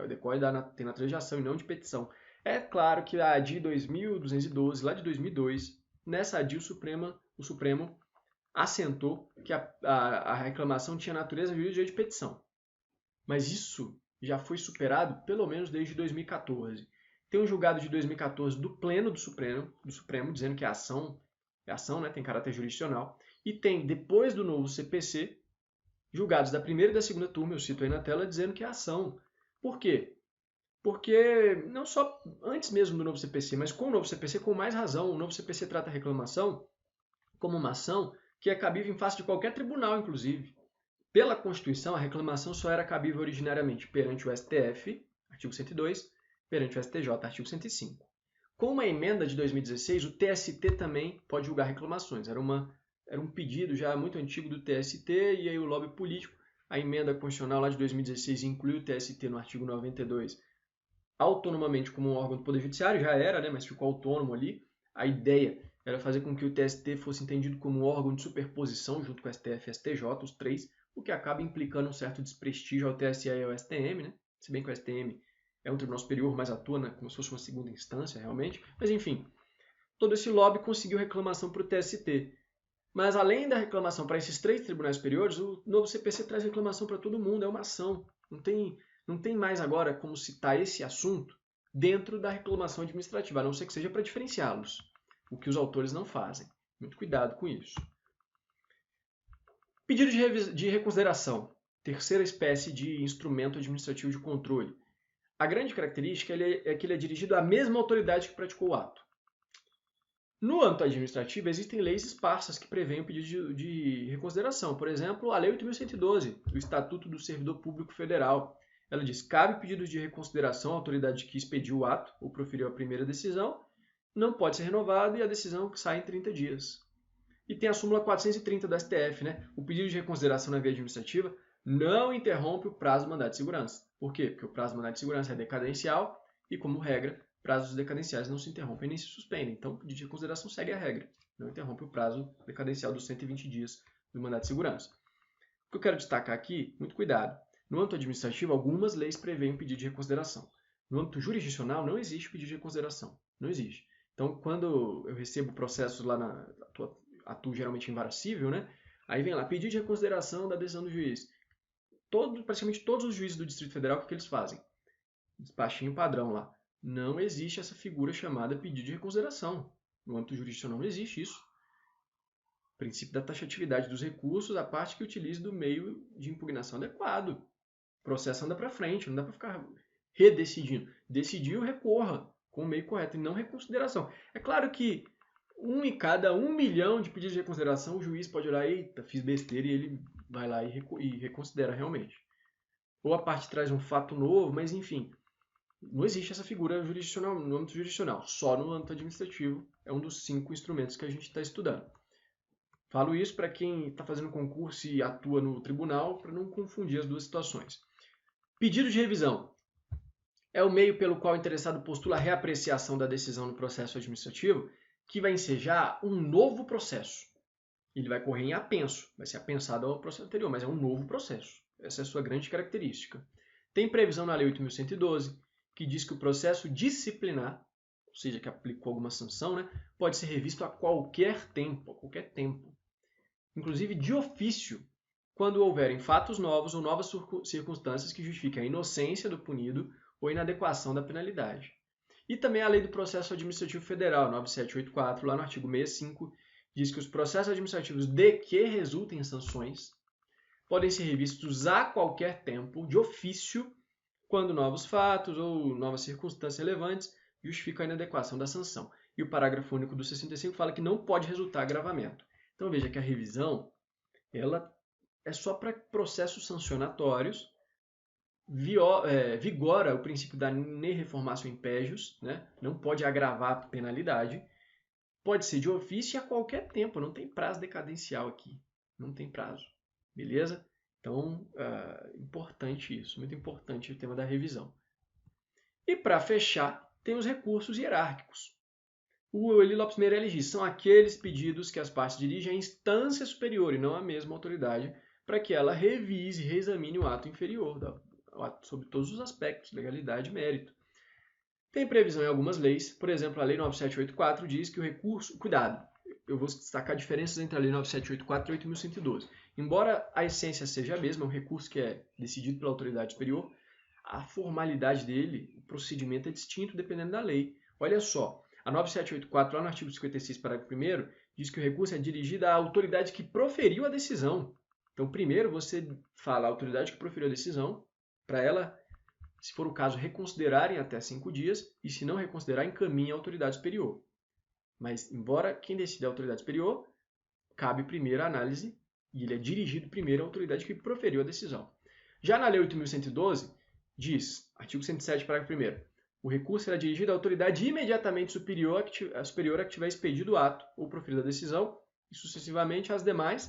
Decorre tem natureza de ação e não de petição. É claro que a ADI 2212, lá de 2002, nessa ADI o Supremo assentou que a reclamação tinha natureza jurídica de petição. Mas isso já foi superado pelo menos desde 2014. Tem um julgado de 2014 do Pleno do Supremo dizendo que a ação, né, tem caráter jurisdicional. E tem, depois do novo CPC, julgados da primeira e da segunda turma, eu cito aí na tela, dizendo que é ação. Por quê? Porque não só antes mesmo do novo CPC, mas com o novo CPC, com mais razão, o novo CPC trata a reclamação como uma ação que é cabível em face de qualquer tribunal, inclusive. Pela Constituição, a reclamação só era cabível originariamente perante o STF, artigo 102, perante o STJ, artigo 105. Com uma emenda de 2016, o TST também pode julgar reclamações. Era um pedido já muito antigo do TST e aí o lobby político, a emenda constitucional lá de 2016 incluiu o TST no artigo 92 autonomamente como um órgão do Poder Judiciário, já era, né, mas ficou autônomo ali. A ideia era fazer com que o TST fosse entendido como um órgão de superposição junto com o STF e STJ, os três, o que acaba implicando um certo desprestígio ao TSE e ao STM, né? Se bem que o STM é um tribunal superior, mas atua, né, como se fosse uma segunda instância, realmente. Mas, enfim, todo esse lobby conseguiu reclamação para o TST. Mas, além da reclamação para esses três tribunais superiores, o novo CPC traz reclamação para todo mundo, é uma ação. Não tem mais agora como citar esse assunto dentro da reclamação administrativa, a não ser que seja para diferenciá-los, o que os autores não fazem. Muito cuidado com isso. Pedido de reconsideração, terceira espécie de instrumento administrativo de controle. A grande característica é que ele é dirigido à mesma autoridade que praticou o ato. No âmbito administrativo, existem leis esparsas que prevêem o pedido de reconsideração. Por exemplo, a Lei 8.112, do Estatuto do Servidor Público Federal. Ela diz: cabe pedido de reconsideração à autoridade que expediu o ato ou proferiu a primeira decisão, não pode ser renovado e a decisão sai em 30 dias. E tem a súmula 430 da STF, né? O pedido de reconsideração na via administrativa não interrompe o prazo do mandato de segurança. Por quê? Porque o prazo do mandato de segurança é decadencial e, como regra, prazos decadenciais não se interrompem nem se suspendem. Então, o pedido de reconsideração segue a regra. Não interrompe o prazo decadencial dos 120 dias do mandato de segurança. O que eu quero destacar aqui, muito cuidado. No âmbito administrativo, algumas leis prevêem o pedido de reconsideração. No âmbito jurisdicional, não existe pedido de reconsideração. Não existe. Então, quando eu recebo processos lá atuo geralmente em vara civil, né? Aí vem lá, pedido de reconsideração da decisão do juiz. Praticamente todos os juízes do Distrito Federal, o que eles fazem? Despachinho padrão lá. Não existe essa figura chamada pedido de reconsideração. No âmbito jurisdicional não existe isso. princípio da taxatividade dos recursos, a parte que utilize do meio de impugnação adequado. O processo anda para frente, não dá para ficar redecidindo. Decidiu, recorra com o meio correto e não reconsideração. É claro que em cada 1 milhão de pedidos de reconsideração, o juiz pode olhar, eita, fiz besteira, e ele vai lá e reconsidera realmente. Ou a parte traz um fato novo, mas enfim, não existe essa figura jurisdicional no âmbito jurisdicional, só no âmbito administrativo. É um dos 5 instrumentos que a gente está estudando. Falo isso para quem está fazendo concurso e atua no tribunal, para não confundir as duas situações. Pedido de revisão é o meio pelo qual o interessado postula a reapreciação da decisão no processo administrativo, que vai ensejar um novo processo. Ele vai correr em apenso, vai ser apensado ao processo anterior, mas é um novo processo. Essa é a sua grande característica. Tem previsão na Lei 8.112, que diz que o processo disciplinar, ou seja, que aplicou alguma sanção, né, pode ser revisto a qualquer tempo, inclusive de ofício, quando houverem fatos novos ou novas circunstâncias que justifiquem a inocência do punido ou inadequação da penalidade. E também a Lei do Processo Administrativo Federal, 9784, lá no artigo 65, diz que os processos administrativos de que resultem sanções podem ser revistos a qualquer tempo, de ofício, quando novos fatos ou novas circunstâncias relevantes justificam a inadequação da sanção. E o parágrafo único do 65 fala que não pode resultar agravamento. Então veja que a revisão ela é só para processos sancionatórios, vigora o princípio da ne reformatio impégios, né? Não pode agravar a penalidade, pode ser de ofício e a qualquer tempo, não tem prazo decadencial aqui, não tem prazo, beleza? Então, importante isso, muito importante o tema da revisão. E para fechar, tem os recursos hierárquicos. O Eli Lopes Meirelles diz, são aqueles pedidos que as partes dirigem à instância superior e não à mesma autoridade, para que ela revise e reexamine o ato inferior, sobre todos os aspectos, legalidade e mérito. Tem previsão em algumas leis, por exemplo, a Lei 9784 diz que o recurso... Cuidado, eu vou destacar diferenças entre a Lei 9784 e 8.112. Embora a essência seja a mesma, é um recurso que é decidido pela autoridade superior, a formalidade dele, o procedimento é distinto dependendo da lei. Olha só, a 9784, lá no artigo 56, parágrafo 1º, diz que o recurso é dirigido à autoridade que proferiu a decisão. Então, primeiro você fala a autoridade que proferiu a decisão, para ela, se for o caso, reconsiderar em até 5 dias, e se não reconsiderar, encaminha à autoridade superior. Mas, embora quem decida a autoridade superior, cabe primeiro a análise, e ele é dirigido primeiro à autoridade que proferiu a decisão. Já na Lei 8.112, diz, artigo 107, parágrafo 1º, o recurso será dirigido à autoridade imediatamente superior a que tiver expedido o ato ou proferido a decisão, e sucessivamente às demais.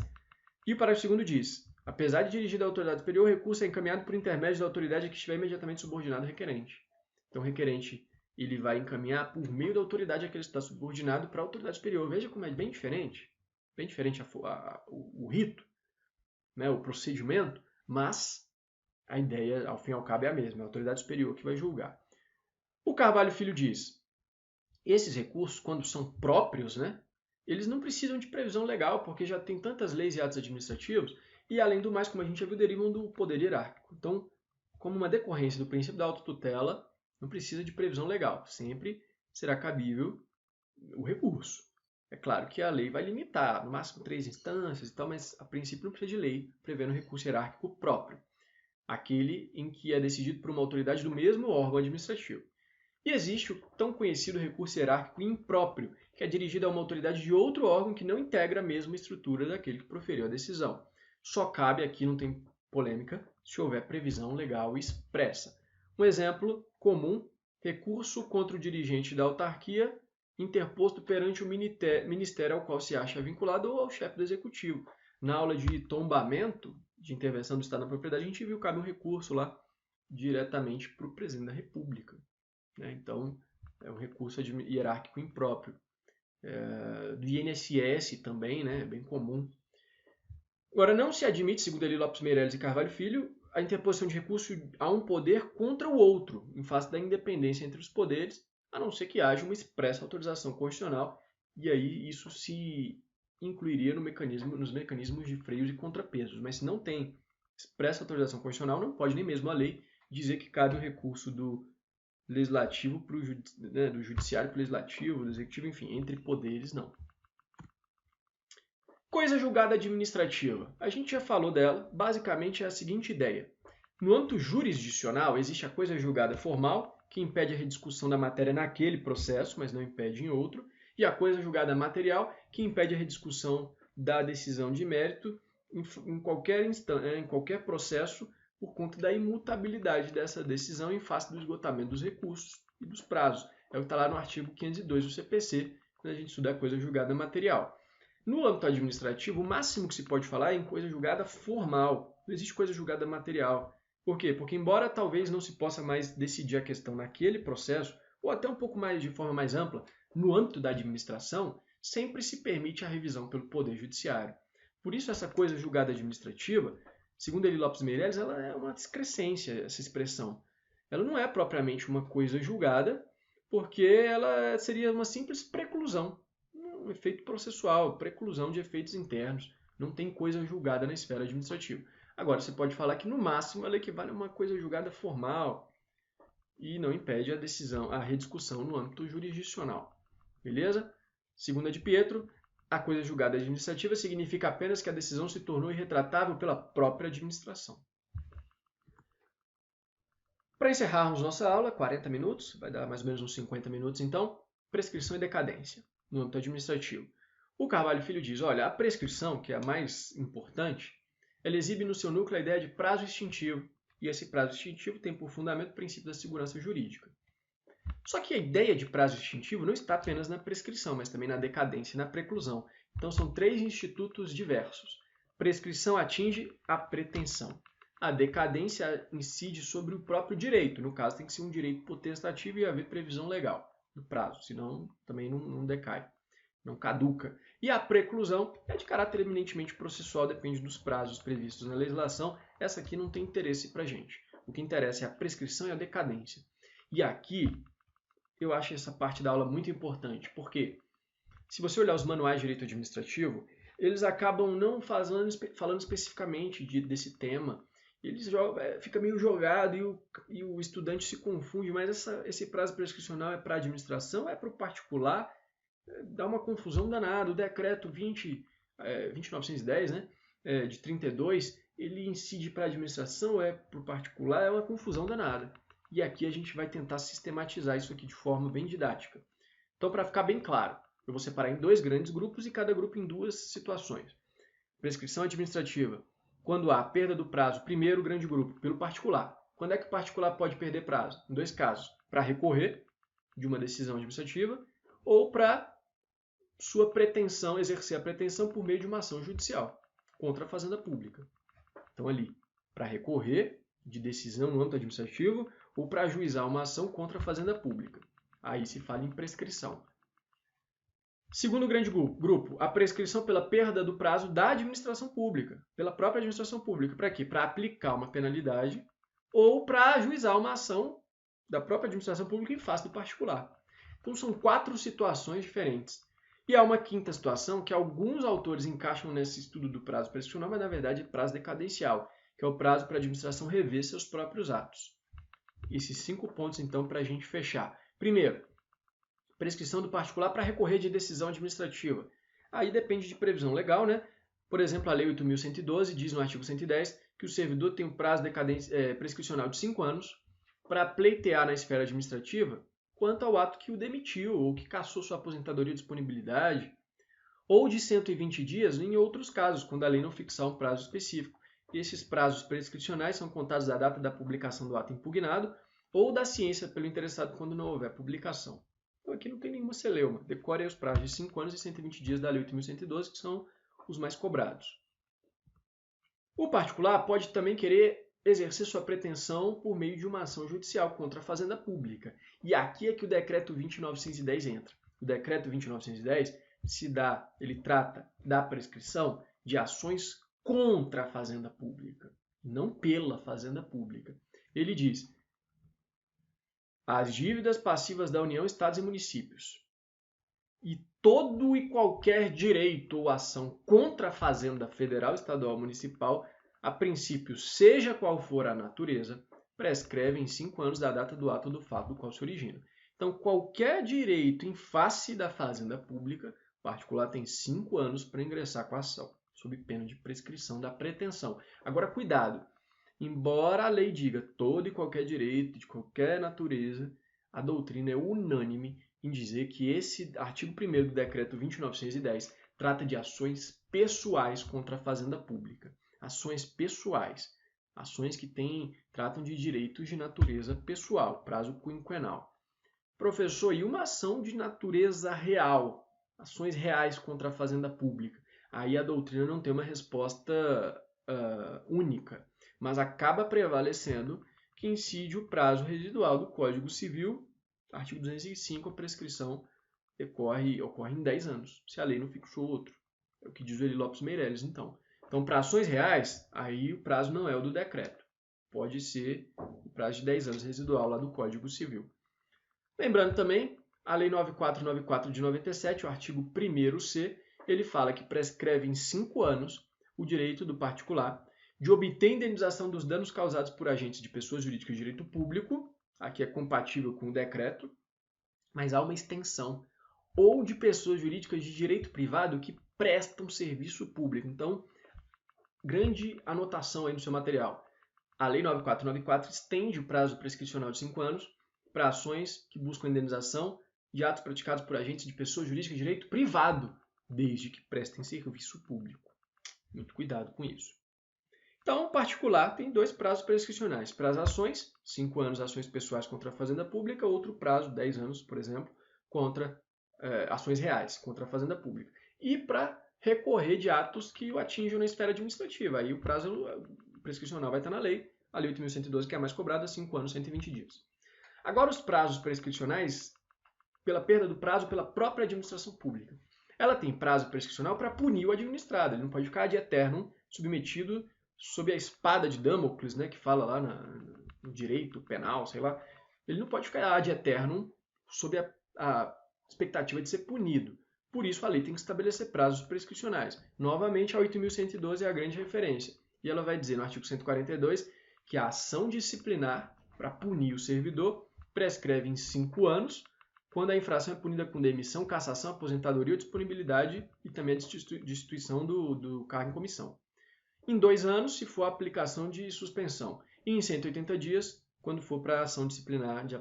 E o parágrafo 2º diz, apesar de dirigido à autoridade superior, o recurso é encaminhado por intermédio da autoridade que estiver imediatamente subordinado ao requerente. Então, o requerente ele vai encaminhar por meio da autoridade a que ele está subordinado para a autoridade superior. Veja como é bem diferente o rito, né, o procedimento, mas a ideia, ao fim e ao cabo, é a mesma, é a autoridade superior que vai julgar. O Carvalho Filho diz, esses recursos, quando são próprios, né, eles não precisam de previsão legal, porque já tem tantas leis e atos administrativos, e além do mais, como a gente já viu, derivam do poder hierárquico. Então, como uma decorrência do princípio da autotutela, não precisa de previsão legal, sempre será cabível o recurso. É claro que a lei vai limitar, no máximo 3 instâncias e tal, mas a princípio não precisa de lei prevendo recurso hierárquico próprio, aquele em que é decidido por uma autoridade do mesmo órgão administrativo. E existe o tão conhecido recurso hierárquico impróprio, que é dirigido a uma autoridade de outro órgão que não integra a mesma estrutura daquele que proferiu a decisão. Só cabe aqui, não tem polêmica, se houver previsão legal expressa. Um exemplo comum, recurso contra o dirigente da autarquia interposto perante o ministério ao qual se acha vinculado ou ao chefe do executivo. Na aula de tombamento, de intervenção do Estado na propriedade, a gente viu que cabe um recurso lá diretamente para o presidente da República. Então, é um recurso hierárquico impróprio. Do INSS também, né, é bem comum. Agora, não se admite, segundo Eli Lopes Meirelles e Carvalho Filho, a interposição de recurso a um poder contra o outro, em face da independência entre os poderes, a não ser que haja uma expressa autorização constitucional, e aí isso se incluiria nos mecanismos de freios e contrapesos. Mas se não tem expressa autorização constitucional, não pode nem mesmo a lei dizer que cabe um recurso do legislativo do judiciário para o legislativo, do executivo, enfim, entre poderes, não. Coisa julgada administrativa. A gente já falou dela, basicamente é a seguinte ideia. No âmbito jurisdicional, existe a coisa julgada formal, que impede a rediscussão da matéria naquele processo, mas não impede em outro, e a coisa julgada material, que impede a rediscussão da decisão de mérito em qualquer processo por conta da imutabilidade dessa decisão em face do esgotamento dos recursos e dos prazos. É o que está lá no artigo 502 do CPC, quando a gente estuda a coisa julgada material. No âmbito administrativo, o máximo que se pode falar é em coisa julgada formal. Não existe coisa julgada material. Por quê? Porque embora talvez não se possa mais decidir a questão naquele processo, ou até um pouco mais de forma mais ampla, no âmbito da administração, sempre se permite a revisão pelo Poder Judiciário. Por isso, essa coisa julgada administrativa, segundo Eli Lopes Meireles, ela é uma discrescência, essa expressão. Ela não é propriamente uma coisa julgada, porque ela seria uma simples preclusão, um efeito processual, preclusão de efeitos internos. Não tem coisa julgada na esfera administrativa. Agora, você pode falar que, no máximo, ela equivale a uma coisa julgada formal e não impede a decisão, a rediscussão no âmbito jurisdicional. Beleza? Segundo a de Pietro, a coisa julgada administrativa significa apenas que a decisão se tornou irretratável pela própria administração. Para encerrarmos nossa aula, 40 minutos, vai dar mais ou menos uns 50 minutos então, prescrição e decadência no âmbito administrativo. O Carvalho Filho diz, olha, a prescrição, que é a mais importante, ela exibe no seu núcleo a ideia de prazo extintivo, e esse prazo extintivo tem por fundamento o princípio da segurança jurídica. Só que a ideia de prazo extintivo não está apenas na prescrição, mas também na decadência e na preclusão. Então são três institutos diversos. Prescrição atinge a pretensão. A decadência incide sobre o próprio direito. No caso, tem que ser um direito potestativo e haver previsão legal do prazo, senão também não decai, não caduca. E a preclusão é de caráter eminentemente processual, depende dos prazos previstos na legislação. Essa aqui não tem interesse para a gente. O que interessa é a prescrição e a decadência. E aqui, eu acho essa parte da aula muito importante, porque se você olhar os manuais de direito administrativo, eles acabam não falando especificamente desse tema. Fica meio jogado e o estudante se confunde, mas esse prazo prescricional é para a administração, é para o particular, dá uma confusão danada. O decreto 20.910, né, de 32, ele incide para a administração, é para o particular, é uma confusão danada. E aqui a gente vai tentar sistematizar isso aqui de forma bem didática. Então, para ficar bem claro, eu vou separar em dois grandes grupos e cada grupo em duas situações. Prescrição administrativa, quando há perda do prazo, primeiro grande grupo, pelo particular. Quando é que o particular pode perder prazo? Em dois casos, para recorrer de uma decisão administrativa ou para sua pretensão, exercer a pretensão por meio de uma ação judicial contra a fazenda pública. Então, ali, para recorrer de decisão no âmbito administrativo ou para ajuizar uma ação contra a fazenda pública. Aí se fala em prescrição. Segundo grande grupo, a prescrição pela perda do prazo da administração pública, pela própria administração pública. Para quê? Para aplicar uma penalidade ou para ajuizar uma ação da própria administração pública em face do particular. Então são 4 situações diferentes. E há uma quinta situação que alguns autores encaixam nesse estudo do prazo prescricional, mas na verdade é prazo decadencial, que é o prazo para a administração rever seus próprios atos. Esses 5 pontos, então, para a gente fechar. Primeiro, prescrição do particular para recorrer de decisão administrativa. Aí depende de previsão legal, né? Por exemplo, a Lei 8.112 diz no artigo 110 que o servidor tem um prazo prescricional de 5 anos para pleitear na esfera administrativa quanto ao ato que o demitiu ou que cassou sua aposentadoria ou disponibilidade, ou de 120 dias em outros casos, quando a lei não fixar um prazo específico. Esses prazos prescricionais são contados da data da publicação do ato impugnado ou da ciência pelo interessado quando não houver publicação. Então aqui não tem nenhuma celeuma. Decore aí os prazos de 5 anos e 120 dias da Lei 8.112, que são os mais cobrados. O particular pode também querer exercer sua pretensão por meio de uma ação judicial contra a fazenda pública. E aqui é que o decreto 20.910 entra. O decreto 20.910 ele trata da prescrição de ações contra a fazenda pública, não pela fazenda pública. Ele diz: as dívidas passivas da União, Estados e municípios e todo e qualquer direito ou ação contra a fazenda federal, estadual ou municipal, a princípio, seja qual for a natureza, prescreve em 5 anos da data do ato ou do fato do qual se origina. Então, qualquer direito em face da fazenda pública particular tem 5 anos para ingressar com a ação, sob pena de prescrição da pretensão. Agora, cuidado! Embora a lei diga todo e qualquer direito, de qualquer natureza, a doutrina é unânime em dizer que esse artigo 1º do Decreto 20.910 trata de ações pessoais contra a fazenda pública. Ações pessoais. Ações que tratam de direitos de natureza pessoal, prazo quinquenal. Professor, e uma ação de natureza real? Ações reais contra a fazenda pública? Aí a doutrina não tem uma resposta única, mas acaba prevalecendo que incide o prazo residual do Código Civil, artigo 205, a prescrição ocorre em 10 anos, se a lei não fixou outro. É o que diz o Eli Lopes Meireles, então. Então, para ações reais, aí o prazo não é o do decreto. Pode ser o prazo de 10 anos residual lá do Código Civil. Lembrando também, a Lei 9494 de 97, o artigo 1º-C, ele fala que prescreve em 5 anos o direito do particular de obter indenização dos danos causados por agentes de pessoas jurídicas de direito público, aqui é compatível com o decreto, mas há uma extensão, ou de pessoas jurídicas de direito privado que prestam serviço público. Então, grande anotação aí no seu material. A Lei 9494 estende o prazo prescricional de 5 anos para ações que buscam indenização de atos praticados por agentes de pessoas jurídicas de direito privado, desde que prestem serviço público. Muito cuidado com isso. Então, o particular tem 2 prazos prescricionais. Para as ações, 5 anos ações pessoais contra a fazenda pública, outro prazo, 10 anos, por exemplo, contra ações reais, contra a fazenda pública. E para recorrer de atos que o atinjam na esfera administrativa. Aí o prazo prescricional vai estar na lei, a Lei 8.112, que é a mais cobrada, 5 anos, 120 dias. Agora, os prazos prescricionais, pela perda do prazo pela própria administração pública. Ela tem prazo prescricional para punir o administrado, ele não pode ficar ad eternum submetido sob a espada de Damocles, né, que fala lá no direito penal, sei lá. Ele não pode ficar ad eternum sob a expectativa de ser punido. Por isso, a lei tem que estabelecer prazos prescricionais. Novamente, a 8.112 é a grande referência. E ela vai dizer no artigo 142 que a ação disciplinar para punir o servidor prescreve em 5 anos, quando a infração é punida com demissão, cassação, aposentadoria ou disponibilidade e também a destituição do cargo em comissão. Em 2 anos, se for a aplicação de suspensão. E em 180 dias, quando for para a ação disciplinar de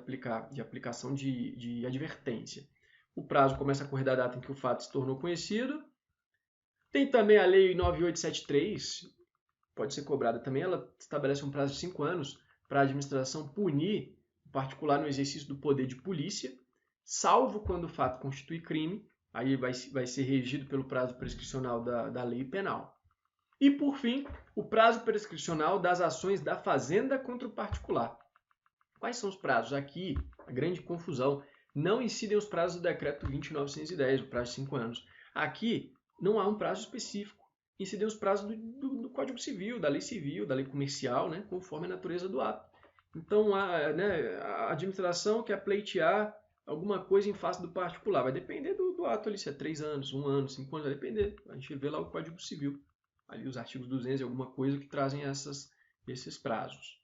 aplicação de advertência. O prazo começa a correr da data em que o fato se tornou conhecido. Tem também a Lei 9873, pode ser cobrada também, ela estabelece um prazo de 5 anos para a administração punir o particular no exercício do poder de polícia, salvo quando o fato constitui crime, aí vai ser regido pelo prazo prescricional da lei penal. E, por fim, o prazo prescricional das ações da fazenda contra o particular. Quais são os prazos? Aqui, a grande confusão. Não incidem os prazos do Decreto 20.910, o prazo de 5 anos. Aqui, não há um prazo específico. Incidem os prazos do Código Civil, da lei comercial, né, conforme a natureza do ato. Então, a administração quer pleitear alguma coisa em face do particular. Vai depender do ato ali, se é 3 anos, 1 ano, 5 anos, vai depender. A gente vê lá o Código Civil. Ali os artigos 200 e alguma coisa que trazem esses prazos.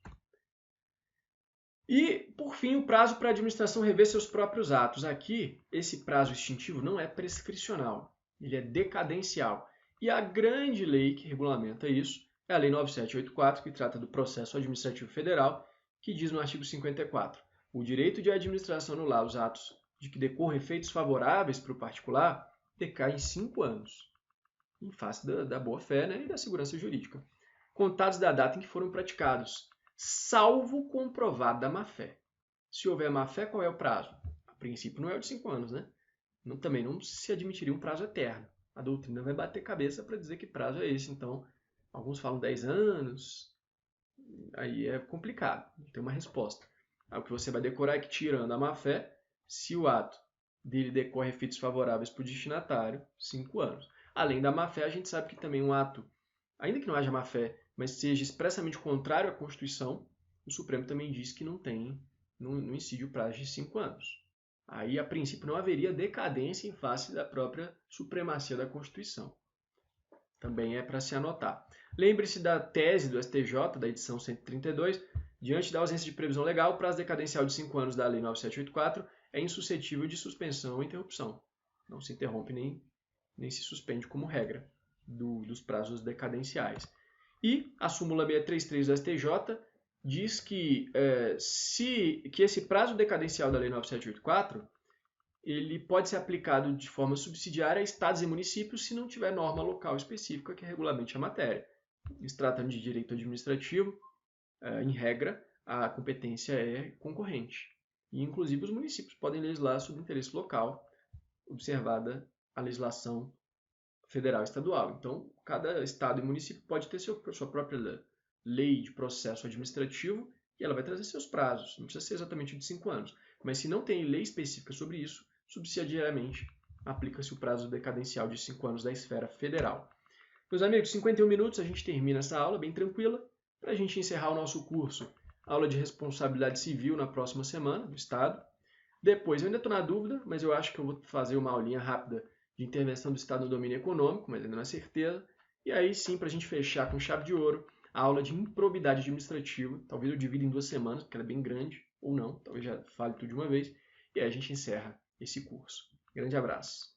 E, por fim, o prazo para a administração rever seus próprios atos. Aqui, esse prazo extintivo não é prescricional, ele é decadencial. E a grande lei que regulamenta isso é a Lei 9784, que trata do processo administrativo federal, que diz no artigo 54, o direito de administração anular os atos de que decorram efeitos favoráveis para o particular decai em 5 anos. Em face da boa-fé, né, e da segurança jurídica, contados da data em que foram praticados, salvo comprovada má-fé. Se houver má-fé, qual é o prazo? A princípio não é o de 5 anos, né? Também não se admitiria um prazo eterno. A doutrina vai bater cabeça para dizer que prazo é esse. Então, alguns falam 10 anos, aí é complicado, não tem uma resposta. Aí, o que você vai decorar é que, tirando a má-fé, se o ato dele decorre efeitos favoráveis para o destinatário, 5 anos. Além da má-fé, a gente sabe que também um ato, ainda que não haja má-fé, mas seja expressamente contrário à Constituição, o Supremo também diz que não incide o prazo de 5 anos. Aí, a princípio, não haveria decadência em face da própria supremacia da Constituição. Também é para se anotar. Lembre-se da tese do STJ, da edição 132, diante da ausência de previsão legal, o prazo decadencial de 5 anos da Lei 9784 é insuscetível de suspensão ou interrupção. Não se interrompe nem nem se suspende como regra dos prazos decadenciais. E a súmula 633 do STJ diz que, que esse prazo decadencial da Lei 9784 ele pode ser aplicado de forma subsidiária a estados e municípios se não tiver norma local específica que regulamente a matéria. Se tratando de direito administrativo, em regra, a competência é concorrente. E, inclusive, os municípios podem legislar sobre interesse local, observada a legislação federal e estadual. Então, cada estado e município pode ter sua própria lei de processo administrativo e ela vai trazer seus prazos. Não precisa ser exatamente de 5 anos. Mas se não tem lei específica sobre isso, subsidiariamente aplica-se o prazo decadencial de 5 anos da esfera federal. Meus amigos, 51 minutos a gente termina essa aula bem tranquila para a gente encerrar o nosso curso. Aula de responsabilidade civil na próxima semana, do Estado. Depois, eu ainda estou na dúvida, mas eu acho que eu vou fazer uma aulinha rápida de intervenção do Estado no domínio econômico, mas ainda não é certeza. E aí sim, para a gente fechar com chave de ouro, a aula de improbidade administrativa. Talvez eu divida em 2 semanas, porque ela é bem grande, ou não, talvez já fale tudo de uma vez. E aí a gente encerra esse curso. Grande abraço.